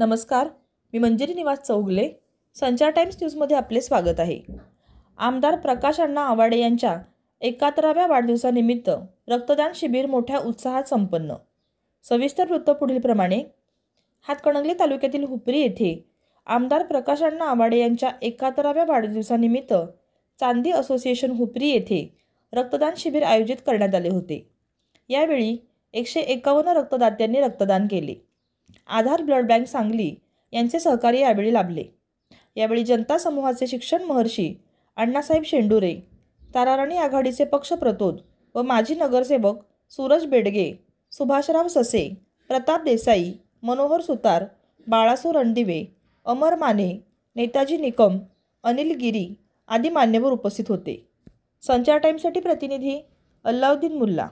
नमस्कार, मी मंजिरी निवास चौगले. संचार टाइम्स न्यूजमध्ये आपले स्वागत आहे. आमदार प्रकाश अण्णा आवाडे यांच्या 71व्या वाढदिवसानिमित्त रक्तदान शिबिर मोठ्या उत्साहात संपन्न. सविस्तर वृत्त पुढीलप्रमाणे. हातकणंगले तालुक्यातील हुपरी येथे आमदार प्रकाश अण्णा आवाडे यांच्या 71व्या वाढदिवसानिमित्त चांदी असोसिएशन हुपरी येथे रक्तदान शिबिर आयोजित करण्यात आले होते. यावेळी 151 रक्तदात्यांनी रक्तदान केले. आधार ब्लड बँक सांगली यांचे सहकार्य यावेळी लाभले. यावेळी जनता समूहाचे शिक्षण महर्षी अण्णासाहेब शेंडुरे, ताराराणी आघाडीचे पक्ष प्रतोद व माजी नगरसेवक सूरज बेडगे, सुभाषराव ससे, प्रताप देसाई, मनोहर सुतार, बाळासो रणदिवे, अमर माने, नेताजी निकम, अनिल गिरी आदी मान्यवर उपस्थित होते. संचार टाइम्ससाठी प्रतिनिधी अल्लाउद्दीन मुल्ला.